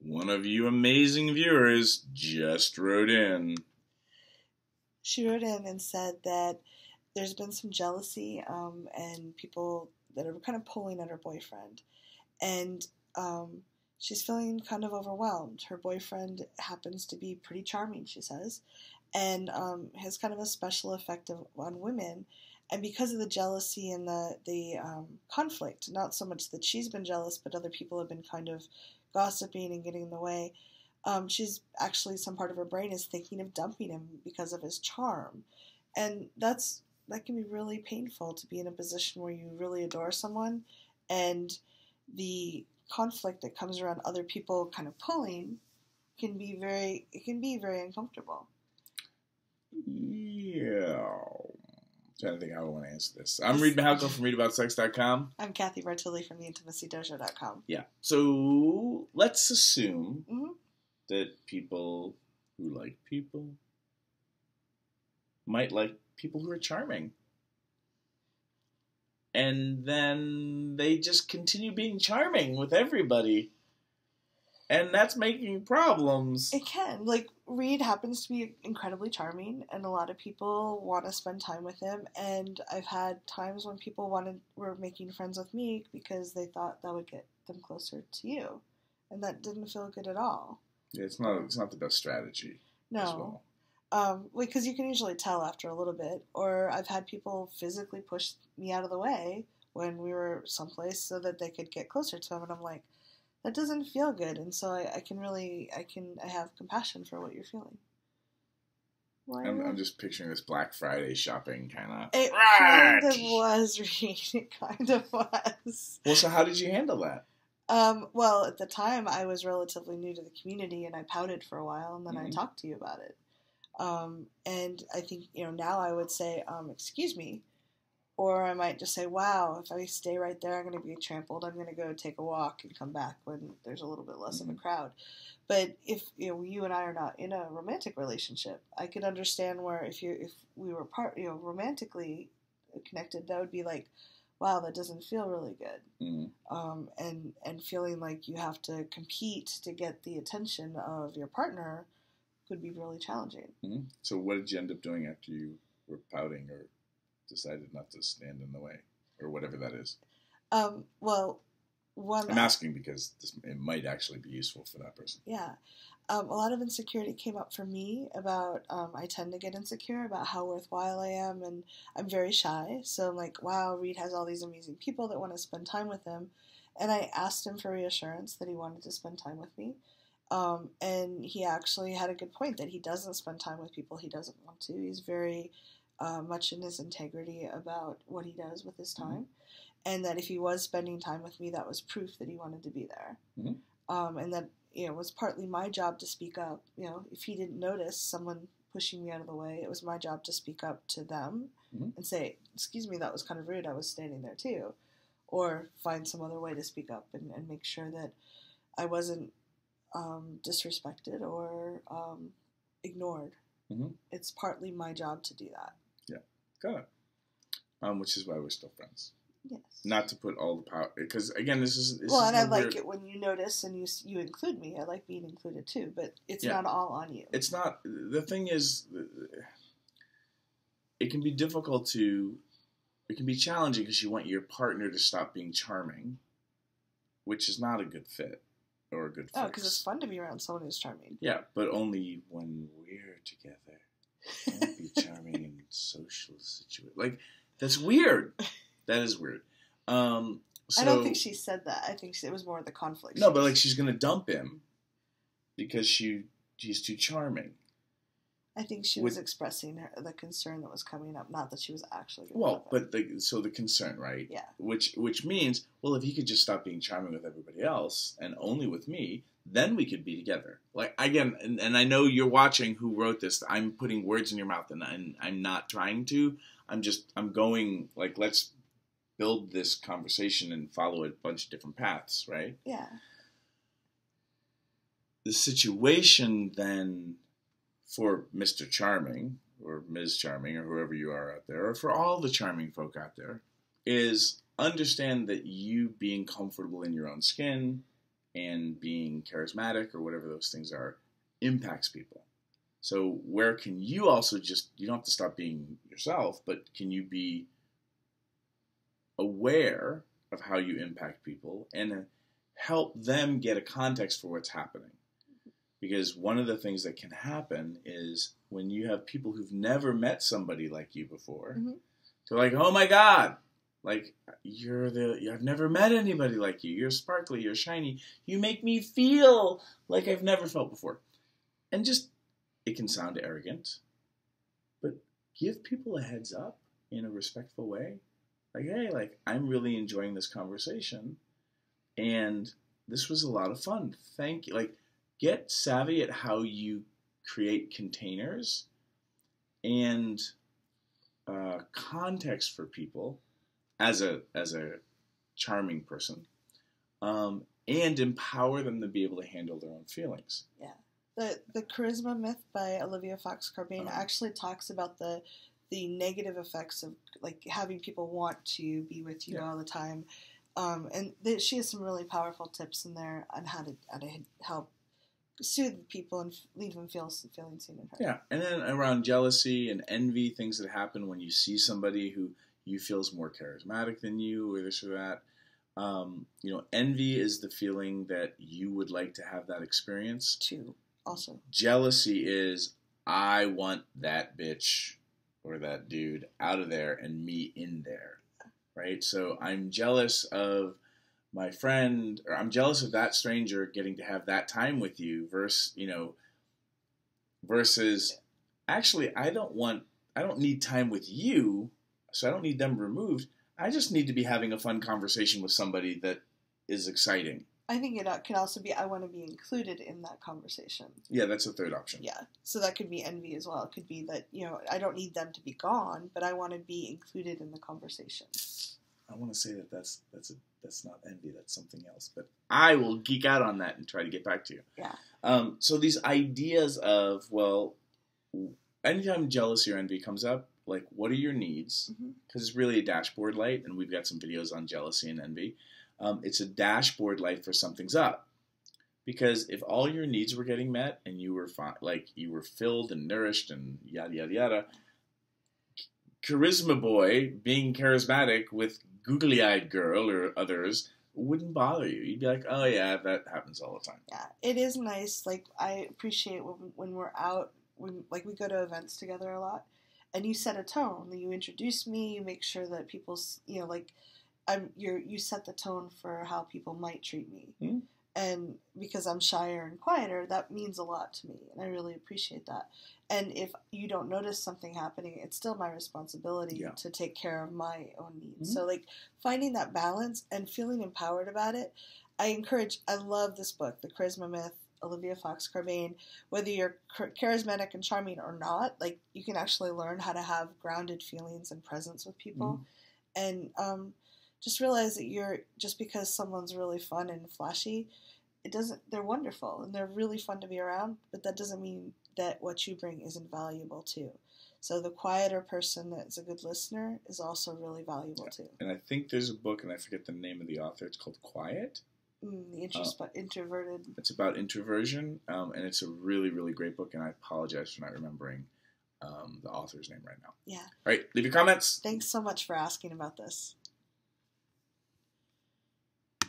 One of you amazing viewers just wrote in. She wrote in and said that there's been some jealousy and people that are kind of pulling at her boyfriend. And she's feeling kind of overwhelmed. Her boyfriend happens to be pretty charming, she says, and has kind of a special effect on women. And because of the jealousy and the conflict, not so much that she's been jealous, but other people have been kind of gossiping and getting in the way, she's actually, some part of her brain is thinking of dumping him because of his charm. And that can be really painful, to be in a position where you really adore someone and the conflict that comes around other people kind of pulling can be very uncomfortable. Yeah. I'm trying to think how I want to answer this. I'm Reid Mahalko from ReidAboutSex.com. I'm Cathy Bartilli from TheIntimacyDojo.com. Yeah. So let's assume that people who like people might like people who are charming. And then they just continue being charming with everybody. And that's making problems. It can. Like, Reid happens to be incredibly charming, and a lot of people want to spend time with him. And I've had times when people were making friends with me because they thought that would get them closer to you. And that didn't feel good at all. Yeah, it's not the best strategy. No. Because you can usually tell after a little bit. Or I've had people physically push me out of the way when we were someplace so that they could get closer to him. And I'm like, that doesn't feel good. And so I have compassion for what you're feeling. I'm just picturing this Black Friday shopping kind of. It kind of was, Reid. It kind of was. Well, so how did you handle that? Well, at the time, I was relatively new to the community, and I pouted for a while, and then I talked to you about it. And I think, now I would say, excuse me, or I might just say, wow, if I stay right there, I'm going to be trampled. I'm going to go take a walk and come back when there's a little bit less of a crowd. But if, you and I are not in a romantic relationship, I could understand where if we were romantically connected, that would be like, wow, that doesn't feel really good. And feeling like you have to compete to get the attention of your partner could be really challenging. So what did you end up doing after you were pouting or decided not to stand in the way, or whatever that is? I'm asking because it might actually be useful for that person. Yeah. A lot of insecurity came up for me about, I tend to get insecure about how worthwhile I am, and I'm very shy. So I'm like, wow, Reid has all these amazing people that want to spend time with him. And I asked him for reassurance that he wanted to spend time with me. And he actually had a good point that he doesn't spend time with people he doesn't want to. He's very much in his integrity about what he does with his time. And that if he was spending time with me, that was proof that he wanted to be there. And that, it was partly my job to speak up. If he didn't notice someone pushing me out of the way, it was my job to speak up to them and say, excuse me, that was kind of rude. I was standing there too. Or find some other way to speak up and make sure that I wasn't disrespected or ignored. It's partly my job to do that. Yeah, got it. Which is why we're still friends. Yes. Not to put all the power, because again, this is and I like it when you notice and you include me. I like being included too, but it's not all on you. It's not. The thing is, it can be difficult it can be challenging because you want your partner to stop being charming, which is not a good fit or a good fix. Oh, because it's fun to be around someone who's charming. Yeah, but only when we're together. Don't be charming in social situations. Like, that's weird. That is weird. I don't think she said that. I think it was more the conflict. No, but she's going to dump him because he's too charming. I think she was expressing the concern that was coming up, not that she was actually going to dump him. So the concern, right? Yeah. Which means, well, if he could just stop being charming with everybody else and only with me, then we could be together. Like, again, and I know you're watching who wrote this. I'm putting words in your mouth, and I'm not trying to. I'm going, like, let's build this conversation and follow a bunch of different paths, right? Yeah. The situation then for Mr. Charming or Ms. Charming or whoever you are out there, or for all the charming folk out there, is understand that you being comfortable in your own skin and being charismatic or whatever those things are impacts people. So where can you also you don't have to stop being yourself, but can you be aware of how you impact people and help them get a context for what's happening? Because one of the things that can happen is when you have people who've never met somebody like you before, they're like, oh my God, like, I've never met anybody like you. You're sparkly, you're shiny. You make me feel like I've never felt before. And it can sound arrogant, but give people a heads up in a respectful way. Like, hey, like, I'm really enjoying this conversation, and this was a lot of fun. Thank you. Like, get savvy at how you create containers and context for people as a charming person, and empower them to be able to handle their own feelings. Yeah. The Charisma Myth by Olivia Fox Carbane actually talks about the negative effects of like having people want to be with you all the time, and she has some really powerful tips in there on how to help soothe people and leave them feeling seen and heard. Yeah, and then around jealousy and envy, things that happen when you see somebody who you feel is more charismatic than you, or this or that. Envy is the feeling that you would like to have that experience. Too. Also, jealousy is I want that bitch or that dude out of there and me in there, right? So I'm jealous of my friend, or I'm jealous of that stranger getting to have that time with you versus actually I don't need time with you, so I don't need them removed. I just need to be having a fun conversation with somebody that is exciting. I think it could also be I want to be included in that conversation. Yeah, that's a third option. Yeah, so that could be envy as well. It could be that, I don't need them to be gone, but I want to be included in the conversation. I want to say that's not envy, that's something else. But I will geek out on that and try to get back to you. Yeah. So these ideas of, well, anytime jealousy or envy comes up, like, what are your needs? Because it's really a dashboard light, and we've got some videos on jealousy and envy. It's a dashboard light for something's up. Because if all your needs were getting met and you were fine, like you were filled and nourished and yada, yada, yada, charisma boy being charismatic with googly-eyed girl or others wouldn't bother you. You'd be like, oh yeah, that happens all the time. Yeah, it is nice. Like, I appreciate when we're out, we go to events together a lot, and you set a tone. You introduce me, you make sure that people's, you set the tone for how people might treat me. Mm-hmm. And because I'm shyer and quieter, that means a lot to me, and I really appreciate that. And if you don't notice something happening, it's still my responsibility to take care of my own needs. So, finding that balance and feeling empowered about it, I love this book, The Charisma Myth, Olivia Fox Carbane. Whether you're charismatic and charming or not, you can actually learn how to have grounded feelings and presence with people. And just realize that just because someone's really fun and flashy, they're wonderful and they're really fun to be around, but that doesn't mean that what you bring isn't valuable too. So the quieter person that's a good listener is also really valuable too. And I think there's a book, and I forget the name of the author, it's called Quiet. The introverted. It's about introversion, and it's a really, really great book, and I apologize for not remembering the author's name right now. Yeah. All right, leave your comments. Thanks so much for asking about this.